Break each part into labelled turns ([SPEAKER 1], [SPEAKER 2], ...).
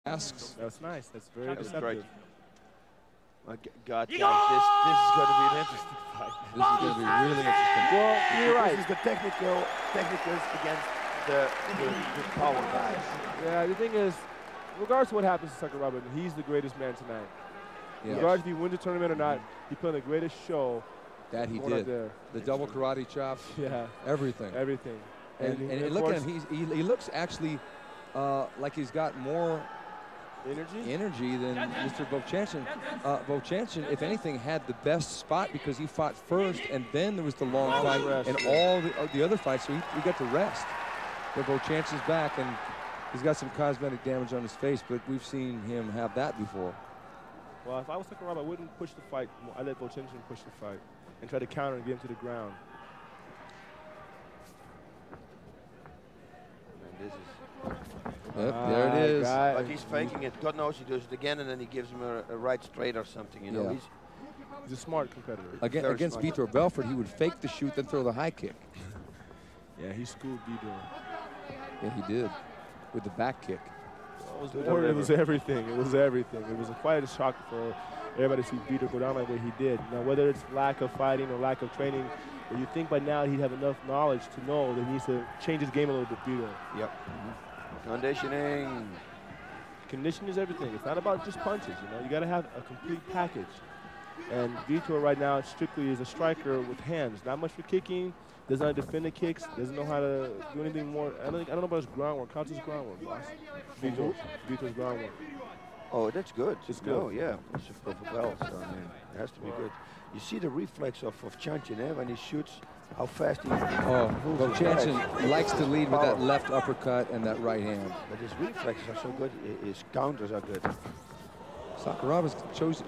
[SPEAKER 1] Asks.
[SPEAKER 2] That's nice. That's very deceptive.
[SPEAKER 3] Great. My God, guys, this is going to be an interesting fight.
[SPEAKER 1] This is going to be really interesting.
[SPEAKER 2] Well, you're right.
[SPEAKER 3] This is the technicals against the power guys.
[SPEAKER 2] Yeah, the thing is, regardless of what happens to Sakuraba, he's the greatest man tonight.
[SPEAKER 1] Yes.
[SPEAKER 2] Regardless if he wins the tournament or not, he put on the greatest show.
[SPEAKER 1] That he did. The double karate chops.
[SPEAKER 2] Yeah.
[SPEAKER 1] Everything.
[SPEAKER 2] Everything.
[SPEAKER 1] And look at him. He looks actually like he's got more energy than Mr. Vovchanchyn. Vovchanchyn, if anything, had the best spot because he fought first, and then there was the long fight and all the other fights, so he got to rest. But Vovchanchyn's back, and he's got some cosmetic damage on his face, but we've seen him have that before.
[SPEAKER 2] Well, if I was Sakuraba, I wouldn't push the fight. I let Vovchanchyn push the fight and try to counter and get him to the ground.
[SPEAKER 3] And this is...
[SPEAKER 1] Yep, there it is.
[SPEAKER 3] But he's faking it. God knows he does it again, and then he gives him a right straight or something. You know,
[SPEAKER 1] Yeah.
[SPEAKER 2] He's a smart competitor.
[SPEAKER 1] Against Vitor Belfort, he would fake the shoot, then throw the high kick.
[SPEAKER 2] Yeah, he schooled Vitor.
[SPEAKER 1] Yeah, he did, with the back kick.
[SPEAKER 2] It was everything. It was everything. It was quite a shock for everybody to see Vitor go down like the way he did. Now, whether it's lack of fighting or lack of training, but you think by now he'd have enough knowledge to know that he needs to change his game a little bit, Vitor.
[SPEAKER 3] Yep. Conditioning.
[SPEAKER 2] Conditioning is everything. It's not about just punches, you know. You got to have a complete package. And Vitor right now strictly is a striker with hands. Not much for kicking. Doesn't know how to defend the kicks. Doesn't know how to do anything more. I don't know about his groundwork. How's his groundwork, boss? Vitor's groundwork.
[SPEAKER 3] Oh, that's good.
[SPEAKER 2] It's good.
[SPEAKER 3] Oh, yeah. It's a purple belt, so I mean, it has to be good. You see the reflex of Vovchanchyn, when he shoots, how fast he moves.
[SPEAKER 1] Oh, Vovchanchyn likes to lead with that left uppercut and that right hand.
[SPEAKER 3] But his reflexes are so good, his counters are good.
[SPEAKER 1] Sakuraba's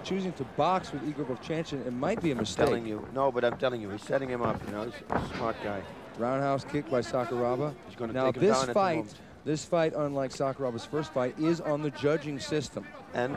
[SPEAKER 1] choosing to box with Igor Vovchanchyn. It might be a mistake.
[SPEAKER 3] I'm telling you. No, but I'm telling you, he's setting him up, you know. He's a smart guy.
[SPEAKER 1] Roundhouse kick by Sakuraba.
[SPEAKER 3] He's going to
[SPEAKER 1] now
[SPEAKER 3] take him down
[SPEAKER 1] this fight, unlike Sakuraba's first fight, is on the judging system.
[SPEAKER 3] And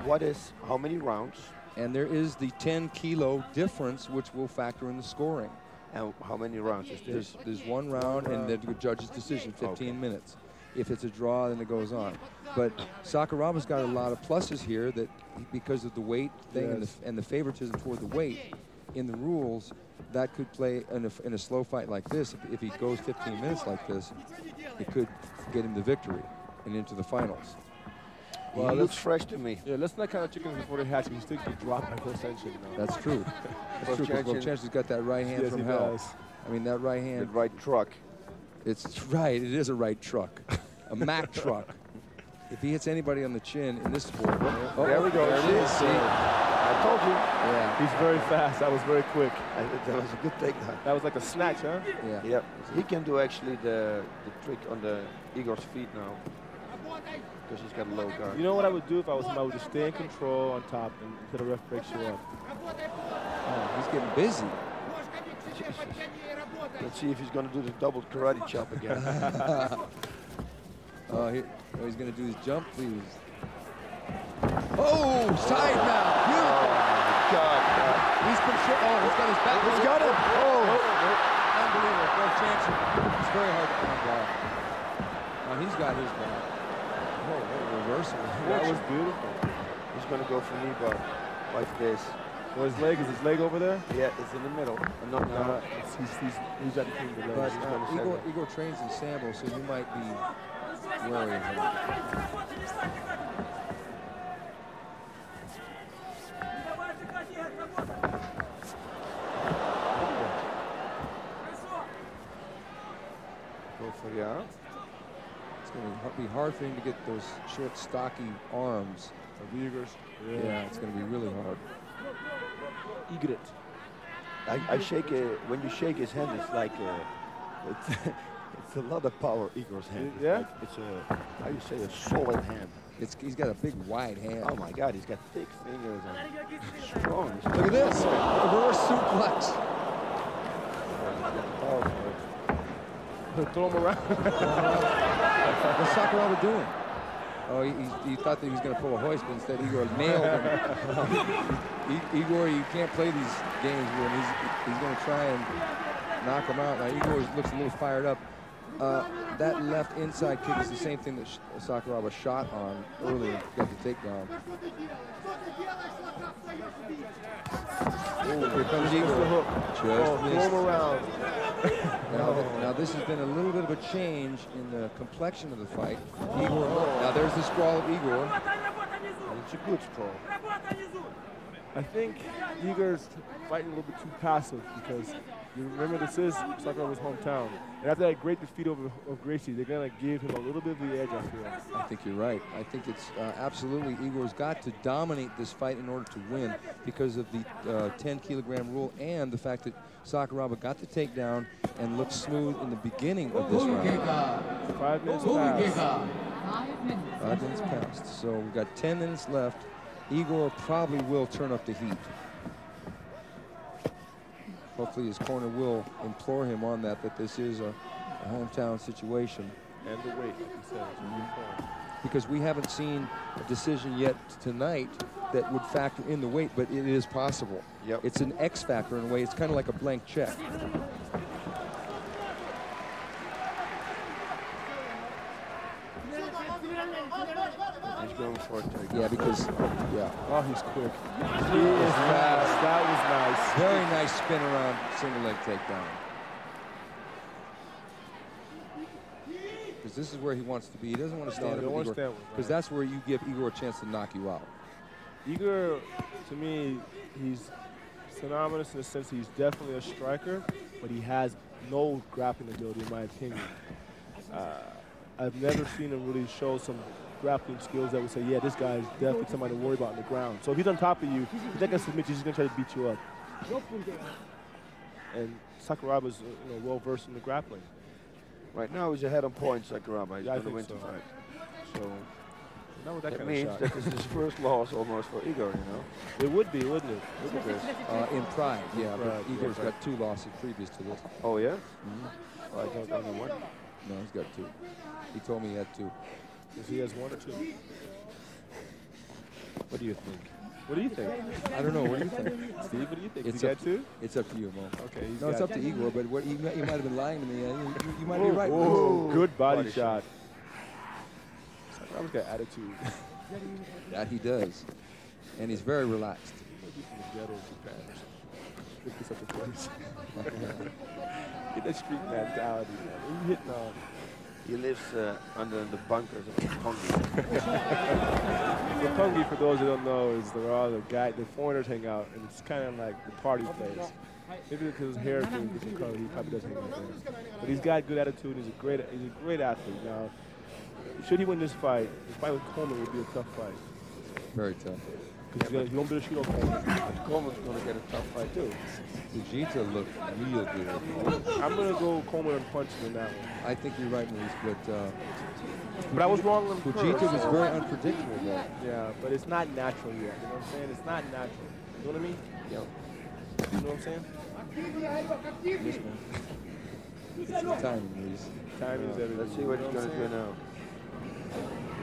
[SPEAKER 3] how many rounds?
[SPEAKER 1] And there is the 10-kilo difference, which will factor in the scoring.
[SPEAKER 3] And how many rounds is this?
[SPEAKER 1] There's one round, and then the judge's decision, 15 minutes. If it's a draw, then it goes on. But Sakuraba's got a lot of pluses here that because of the weight thing and the favoritism toward the weight in the rules, that could play in a slow fight like this. If he goes 15 minutes like this, it could get him the victory and into the finals.
[SPEAKER 3] Well, he looks fresh to me.
[SPEAKER 2] Yeah, let's not count the chickens before they hatch. He still get dropped by Vovchanchyn.
[SPEAKER 1] That's true. That's true. Vovchanchyn's got that right hand from hell.
[SPEAKER 2] Does.
[SPEAKER 1] I mean, that right hand.
[SPEAKER 3] The right truck.
[SPEAKER 1] It's right. It is a right truck. A Mack truck. If he hits anybody on the chin in this sport.
[SPEAKER 3] Oh, there we go. There it is. See? I told you.
[SPEAKER 1] Yeah.
[SPEAKER 2] He's very fast. That was very quick.
[SPEAKER 3] That was a good takedown.
[SPEAKER 2] That was like a snatch, huh?
[SPEAKER 1] Yeah.
[SPEAKER 3] Yep. He can do actually the trick on the Igor's feet now. Because he's got a low guard.
[SPEAKER 2] You know what I would do if I was him? I would just stay in control on top and until the ref breaks you up.
[SPEAKER 1] Oh, he's getting busy.
[SPEAKER 3] Jesus. Let's see if he's going to do the double karate chop again.
[SPEAKER 1] He's going to do his jump, please. Oh, side mount. Beautiful.
[SPEAKER 3] Oh, God.
[SPEAKER 1] He's got his back.
[SPEAKER 3] He's got him. Oh.
[SPEAKER 1] Unbelievable. Vovchanchyn. It's very hard to come back. Now he's got his back. Oh, what a reversal.
[SPEAKER 2] That was beautiful.
[SPEAKER 3] He's going to go for knee bar like this.
[SPEAKER 2] Well, his leg, is his leg over there?
[SPEAKER 3] Yeah, it's in the middle.
[SPEAKER 2] No, he's at between the legs.
[SPEAKER 1] But Igor trains in Sambo, so he might be wary of him.
[SPEAKER 3] Go for the arm.
[SPEAKER 1] It's going to be hard for him to get those short, stocky arms.
[SPEAKER 2] Of Igor's.
[SPEAKER 1] Yeah, it's going to be really hard.
[SPEAKER 2] Igor.
[SPEAKER 3] I shake it. When you shake his hand, it's like it's a lot of power. Igor's hand.
[SPEAKER 2] Yeah.
[SPEAKER 3] Like it's a how you say a solid hand.
[SPEAKER 1] He's got a big wide hand.
[SPEAKER 3] Oh my God, he's got thick fingers and strong.
[SPEAKER 1] Look at this, a reverse suplex.
[SPEAKER 2] Throw him around.
[SPEAKER 1] What's Sakuraba doing? Oh, he thought that he was going to pull a hoist, but instead Igor nailed him. Igor, you can't play these games with him. He's going to try and knock him out. Now Igor looks a little fired up. that left inside kick is the same thing that Sakuraba shot on earlier, got the takedown. Oh, here comes Igor. Just missed.
[SPEAKER 2] Around.
[SPEAKER 1] Now this has been a little bit of a change in the complexion of the fight. Igor, now there's the sprawl of Igor.
[SPEAKER 2] It's a good sprawl. I think Igor's fighting a little bit too passive because you remember this is Sakuraba's hometown. And after that great defeat of Gracie, they're going to give him a little bit of the edge, I feel.
[SPEAKER 1] I think you're right. I think it's absolutely Igor's got to dominate this fight in order to win because of the 10-kilogram rule and the fact that Sakuraba got the takedown and looked smooth in the beginning of this round.
[SPEAKER 2] 5 minutes passed.
[SPEAKER 1] 5 minutes passed. So we've got 10 minutes left. Igor probably will turn up the heat. Hopefully his corner will implore him on that this is a hometown situation.
[SPEAKER 2] And the weight, like you said.
[SPEAKER 1] Because we haven't seen a decision yet tonight that would factor in the weight, but it is possible.
[SPEAKER 3] Yep.
[SPEAKER 1] It's an X factor in a way. It's kind of like a blank check.
[SPEAKER 3] He's going for it.
[SPEAKER 1] Yeah, because,
[SPEAKER 2] Oh, he's quick. He is fast. That was nice.
[SPEAKER 1] Very nice spin around single leg takedown. Because this is where he wants to be. He doesn't want to stand up with Igor. Because that's where you give Igor a chance to knock you out.
[SPEAKER 2] Igor, to me, he's synonymous in the sense he's definitely a striker, but he has no grappling ability, in my opinion. I've never seen him really show some grappling skills that would say, yeah, this guy is definitely somebody to worry about on the ground. So if he's on top of you, he's not going to submit you, he's going to try to beat you up. And Sakuraba's well versed in the grappling.
[SPEAKER 3] Right now he's ahead on points, Sakuraba. He's
[SPEAKER 2] Yeah,
[SPEAKER 3] going to win
[SPEAKER 2] so.
[SPEAKER 3] the fight. So
[SPEAKER 2] That
[SPEAKER 3] means that this is his first loss almost for Igor,
[SPEAKER 2] It would be, wouldn't it?
[SPEAKER 1] In Pride, yeah.
[SPEAKER 2] Pride,
[SPEAKER 1] But Igor's got 2 losses previous to this.
[SPEAKER 3] Oh, yeah?
[SPEAKER 1] Mm-hmm.
[SPEAKER 3] Oh, I thought only one.
[SPEAKER 1] No, he's got 2. He told me he had 2.
[SPEAKER 2] Because he has 1 or 2.
[SPEAKER 1] What do you think?
[SPEAKER 2] What do you think?
[SPEAKER 1] I don't know. What do you think?
[SPEAKER 2] Steve, what do you think?
[SPEAKER 1] It's
[SPEAKER 2] you got 2?
[SPEAKER 1] It's up to you, Mo.
[SPEAKER 2] Okay.
[SPEAKER 1] No, it's up to Igor, but what, you might have been lying to me. You might be right.
[SPEAKER 2] Whoa, good body shot. Sakuraba's got attitude.
[SPEAKER 1] That he does. And he's very relaxed.
[SPEAKER 2] Such a place. Get that street mentality, man. He's hitting on.
[SPEAKER 3] He lives under the bunkers of Roppongi.
[SPEAKER 2] Roppongi, for those who don't know, is where all the foreigners hang out, and it's kind of like the party place. Maybe because his hair is a different color, he probably does hang out there. But he's got good attitude. He's a great athlete. Now, should he win this fight, his fight with Coleman would be a tough fight.
[SPEAKER 1] Very tough.
[SPEAKER 2] Because he won't be able to shoot on Coleman.
[SPEAKER 3] Coleman's going to get a tough fight too.
[SPEAKER 1] Fujita looked real good.
[SPEAKER 2] I'm going to go Coleman and punching in that one.
[SPEAKER 1] I think you're right, Maurice,
[SPEAKER 2] but I was wrong on
[SPEAKER 1] Fujita was very unpredictable, though.
[SPEAKER 2] Yeah, but it's not natural yet. You know what I'm saying? It's not natural. You know what I mean?
[SPEAKER 3] Yeah.
[SPEAKER 2] You know what I'm saying?
[SPEAKER 1] Yes, man. It's timing, Maurice.
[SPEAKER 2] Timing is everything.
[SPEAKER 3] Let's see what he's going to do now.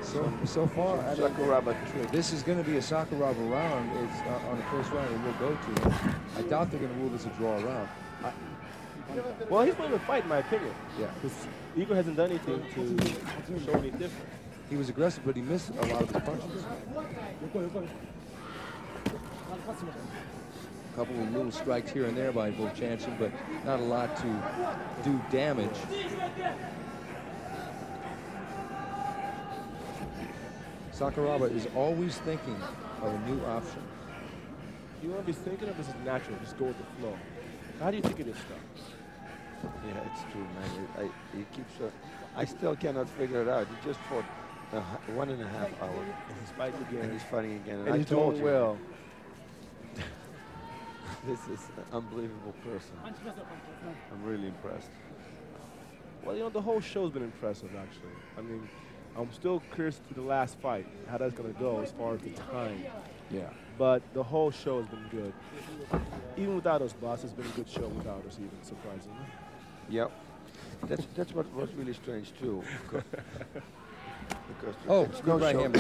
[SPEAKER 1] So far,
[SPEAKER 3] Sakuraba.
[SPEAKER 1] This is going to be a Sakuraba round. It's on the first round it will go to. I doubt they're going to rule this a draw round.
[SPEAKER 2] Well, he's winning the fight, in my opinion.
[SPEAKER 1] Yeah.
[SPEAKER 2] Because Igor hasn't done anything to show any different.
[SPEAKER 1] He was aggressive, but he missed a lot of his punches. A couple of little strikes here and there by Vovchanchyn, but not a lot to do damage. Sakuraba is always thinking of a new option.
[SPEAKER 2] You want to be thinking of this is natural. Just go with the flow. How do you think of this stuff?
[SPEAKER 3] Yeah, it's true, man. He keeps. I still cannot figure it out. He just fought 1.5 hours.
[SPEAKER 2] And he's fighting again.
[SPEAKER 3] And he's fighting again.
[SPEAKER 2] And he's doing well.
[SPEAKER 3] This is an unbelievable person. I'm really impressed.
[SPEAKER 2] Well, the whole show's been impressive, actually. I mean, I'm still curious to the last fight, how that's going to go as far as the time.
[SPEAKER 1] Yeah.
[SPEAKER 2] But the whole show has been good. Even without us, boss, it's been a good show without us, even, surprisingly.
[SPEAKER 3] Yep. That's what was really strange, too. Because
[SPEAKER 1] oh, good right hand.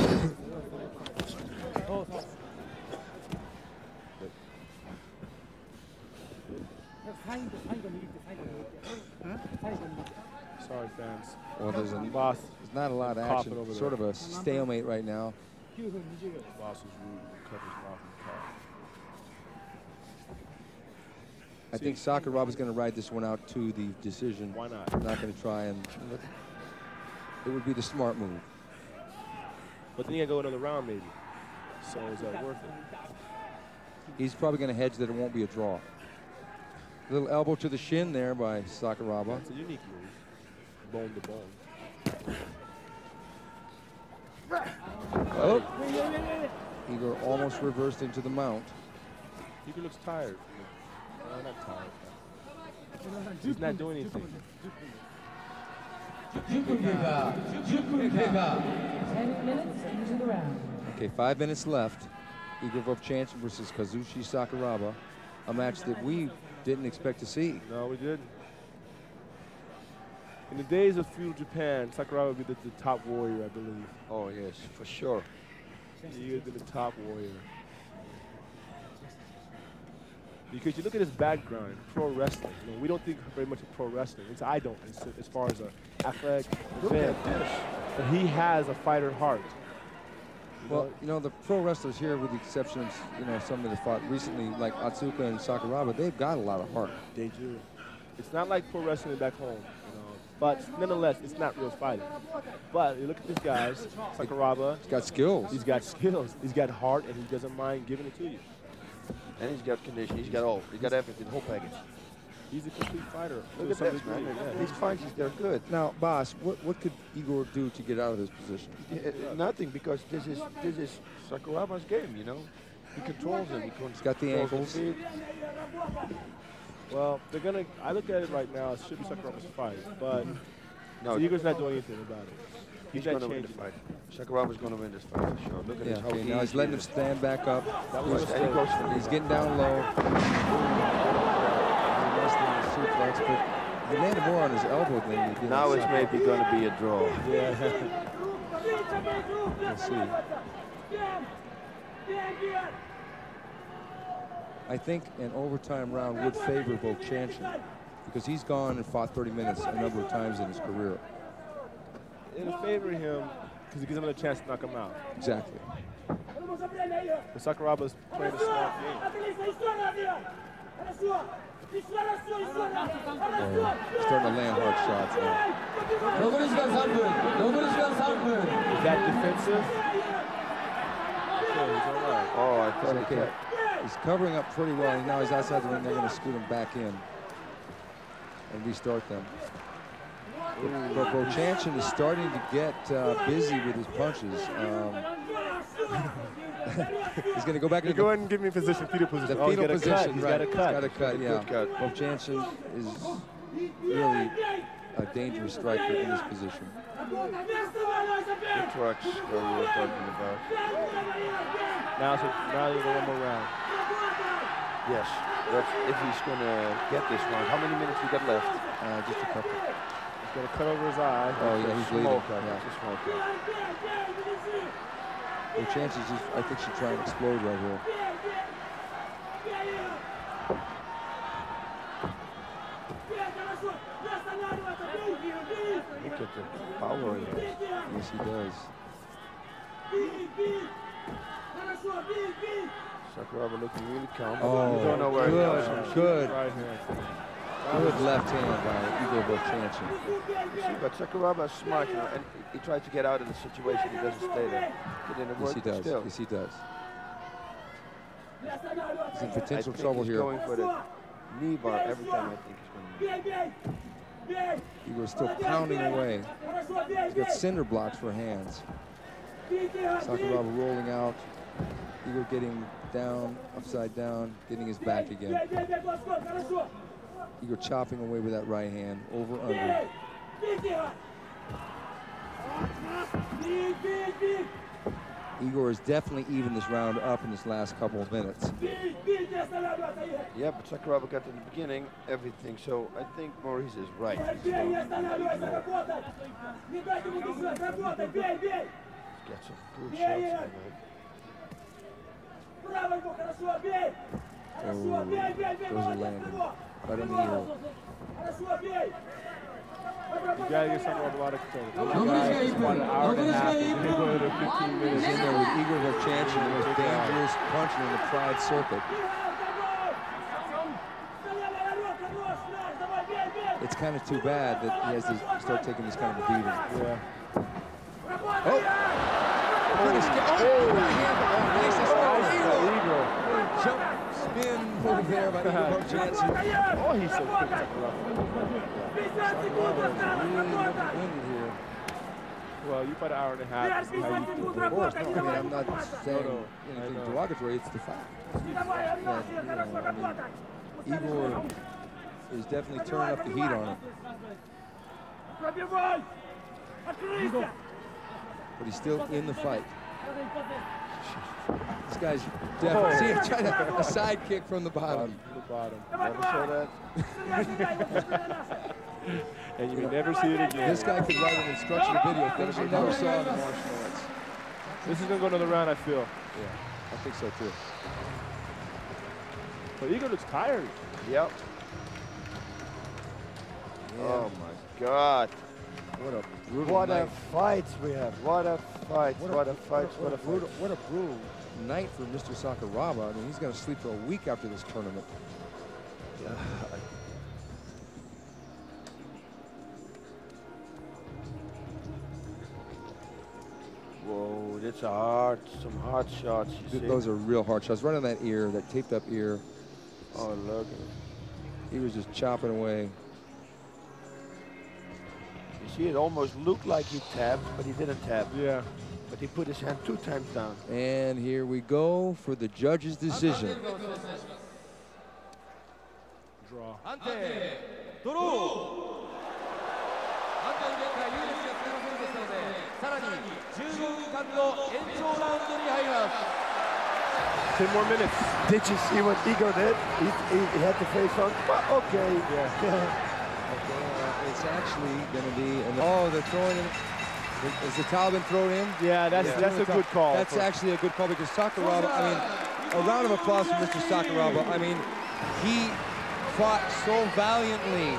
[SPEAKER 2] Sorry, fans.
[SPEAKER 1] Well, there's
[SPEAKER 2] Boss
[SPEAKER 1] not a lot of action.
[SPEAKER 2] over
[SPEAKER 1] Sort
[SPEAKER 2] there.
[SPEAKER 1] of a stalemate right now.
[SPEAKER 2] Boss is rude and cut his mouth and cough.
[SPEAKER 1] I think Sakuraba's going to ride this one out to the decision.
[SPEAKER 2] Why not?
[SPEAKER 1] Not going to try and. It would be the smart move.
[SPEAKER 2] But then you go another round maybe. So is that worth it?
[SPEAKER 1] He's probably going to hedge that it won't be a draw. Little elbow to the shin there by Sakuraba.
[SPEAKER 2] It's a unique move. Bone to bone.
[SPEAKER 1] Oh. Igor almost reversed into the mount.
[SPEAKER 2] Igor looks tired. No, not tired. He's not doing anything.
[SPEAKER 4] 10 minutes into the round.
[SPEAKER 1] Okay, 5 minutes left. Igor Vovchanchyn versus Kazushi Sakuraba. A match that we didn't expect to see.
[SPEAKER 2] No, we didn't. In the days of feudal Japan, Sakuraba would be the top warrior, I believe.
[SPEAKER 3] Oh, yes, for sure.
[SPEAKER 2] He would be the top warrior. Because you look at his background in pro wrestling, you know, we don't think very much of pro wrestling. At least I don't, as far as an athletic fan. But he has a fighter heart.
[SPEAKER 1] Well, you know, the pro wrestlers here, with the exception of, you know, some that have fought recently, like Atsuka and Sakuraba, they've got a lot of heart.
[SPEAKER 2] They do. It's not like pro wrestling back home, you know. But nonetheless, it's not real fighting. But you look at these guys, Sakuraba.
[SPEAKER 1] He's got skills.
[SPEAKER 2] He's got skills. He's got heart, and he doesn't mind giving it to you.
[SPEAKER 3] And he's got condition. He's got all. He's got everything, the whole package.
[SPEAKER 2] He's a complete fighter.
[SPEAKER 3] Look at this, man. These punches, they're good.
[SPEAKER 1] Now, boss, what could Igor do to get out of this position?
[SPEAKER 3] Nothing, because this is Sakuraba's game, you know. He controls him.
[SPEAKER 1] He's got the ankles.
[SPEAKER 2] Well, they're gonna. I look at it right now. It should be Sakuraba's fight, but
[SPEAKER 3] no,
[SPEAKER 2] Igor's not doing anything about it.
[SPEAKER 3] He's going to win the fight. Sakuraba's going to win this fight for sure. Look at this.
[SPEAKER 1] Okay, now he's letting him stand back up. He's getting down low. Suplex, but he landed more on his elbow than he did.
[SPEAKER 3] Now it's maybe going to be a draw.
[SPEAKER 2] Yeah.
[SPEAKER 1] We'll see. I think an overtime round would favor Vovchanchyn because he's gone and fought 30 minutes a number of times in his career.
[SPEAKER 2] It'll favor him because it gives him a chance to knock him out.
[SPEAKER 1] Exactly.
[SPEAKER 2] But Sakuraba's playing a smart game.
[SPEAKER 1] He's starting to land hard shots now.
[SPEAKER 2] Is that defensive? Yeah, he's all right.
[SPEAKER 3] Oh, I thought
[SPEAKER 1] okay. He's covering up pretty well, and now he's outside the ring. They're going to scoot him back in and restart them. But Vovchanchyn is starting to get busy with his punches. He's going to go back.
[SPEAKER 2] Go ahead and give me position, fetal position.
[SPEAKER 1] The fetal position,
[SPEAKER 2] He's
[SPEAKER 1] right.
[SPEAKER 2] got a cut.
[SPEAKER 1] He's got a cut, yeah. Vovchanchyn is really a dangerous striker in this position.
[SPEAKER 3] The trucks that we were talking about.
[SPEAKER 2] Now you go one more round.
[SPEAKER 3] Yes, that's if he's going to get this round. How many minutes we got left?
[SPEAKER 1] Just a couple.
[SPEAKER 2] He's got a cut over his eye.
[SPEAKER 1] Oh, yeah, he's bleeding.
[SPEAKER 3] Yeah. It's a small cut.
[SPEAKER 1] The chances, I think, should try and explode right here.
[SPEAKER 3] Look at the power he has.
[SPEAKER 1] Yes, he does.
[SPEAKER 3] Sakuraba looking really calm.
[SPEAKER 1] Oh,
[SPEAKER 3] you don't know where
[SPEAKER 1] good,
[SPEAKER 3] he goes.
[SPEAKER 1] good.
[SPEAKER 2] Right here.
[SPEAKER 1] Good left hand by Igor Vovchanchyn.
[SPEAKER 3] You see, but Sakuraba is smart, you know, and he tries to get out of the situation. He doesn't stay there.
[SPEAKER 1] Yes, he does.
[SPEAKER 3] Still.
[SPEAKER 1] Yes, he does. He's in
[SPEAKER 3] I
[SPEAKER 1] potential
[SPEAKER 3] think
[SPEAKER 1] trouble
[SPEAKER 3] he's
[SPEAKER 1] here.
[SPEAKER 3] going for the knee bar every time. I think he's going to.
[SPEAKER 1] Igor's still pounding away. He's got cinder blocks for hands. Sakuraba rolling out. Igor getting down, upside down, getting his back again. Igor chopping away with that right hand, over, under. Igor is definitely even this round up in this last couple of minutes.
[SPEAKER 3] Yeah, but Sakuraba got in the beginning everything, so I think Maurice is right. Get some good shots tonight.
[SPEAKER 1] Oh, those are landing right on the ear.
[SPEAKER 2] You gotta get Sakuraba out of control. This guy is about an hour and a half. He's gonna go to 15 minutes.
[SPEAKER 1] He's in there with Igor Vovchanchyn, the most dangerous puncher in the Pride circuit. It's kind of too bad that he has to start taking this kind of a beating.
[SPEAKER 2] Yeah.
[SPEAKER 1] Oh! Nice
[SPEAKER 2] Igor.
[SPEAKER 1] Jump spin over there by Igor Vovchanchyn.
[SPEAKER 2] Oh, he's so quick, Sakuraba.
[SPEAKER 1] Here.
[SPEAKER 2] Well, you fight an hour and a half. This is how you do it.
[SPEAKER 1] Of course, no, I mean, I'm not saying anything derogatory, it's the fact. Igor is definitely turning up the heat on him. But he's still in the fight. This guy's definitely see him trying to a side kick from the bottom.
[SPEAKER 2] Never saw that. And you may never see it again.
[SPEAKER 1] This guy could write an instructional video. Things you never saw in the martial arts.
[SPEAKER 2] This is gonna go another round, I feel.
[SPEAKER 1] Yeah, I think so too.
[SPEAKER 2] But Igor looks tired.
[SPEAKER 3] Yep.
[SPEAKER 1] Yeah.
[SPEAKER 3] Oh my God.
[SPEAKER 1] What a brutal
[SPEAKER 3] What
[SPEAKER 1] night.
[SPEAKER 3] a fight we have. What a fight. What a fight.
[SPEAKER 1] What a brutal night for Mr. Sakuraba. I mean, he's going to sleep for a week after this tournament.
[SPEAKER 3] Yeah. Whoa, that's some hard shots. You see?
[SPEAKER 1] Those are real hard shots. Right on that ear, that taped up ear.
[SPEAKER 3] Oh, look.
[SPEAKER 1] He was just chopping away.
[SPEAKER 3] You see, it almost looked like he tapped, but he didn't tap.
[SPEAKER 2] Yeah.
[SPEAKER 3] But he put his hand 2 times down.
[SPEAKER 1] And here we go for the judge's decision.
[SPEAKER 2] Draw. Ten more minutes.
[SPEAKER 3] Did you see what Igor did? He had the face on. Okay. Yeah.
[SPEAKER 1] It's actually going to be, oh, they're throwing in. Is the towel been thrown in?
[SPEAKER 2] Yeah, that's a good call.
[SPEAKER 1] That's actually a good call because Sakuraba, I mean, a round of applause for Mr. Sakuraba. I mean, he fought so valiantly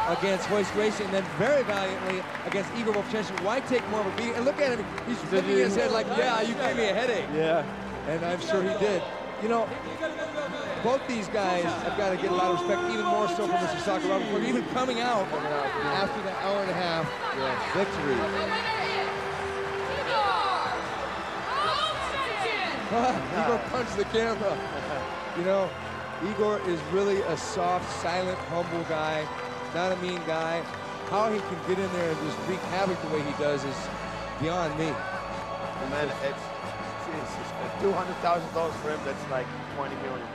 [SPEAKER 1] against Hoist Gracie and then very valiantly against Igor Vovchanchyn. Why take more of a beating? And look at him, he's shaking his head like, yeah, you gave me a headache.
[SPEAKER 2] Yeah.
[SPEAKER 1] And I'm sure he did. You know, both these guys have got to get a lot of respect, even more so for Mr. Sakuraba, for even coming out after that hour and a half victory. Igor punched the camera. You know, Igor is really a soft, silent, humble guy, not a mean guy. How he can get in there and just wreak havoc the way he does is beyond me.
[SPEAKER 3] Man, it's $200,000 for him. That's like 20 million.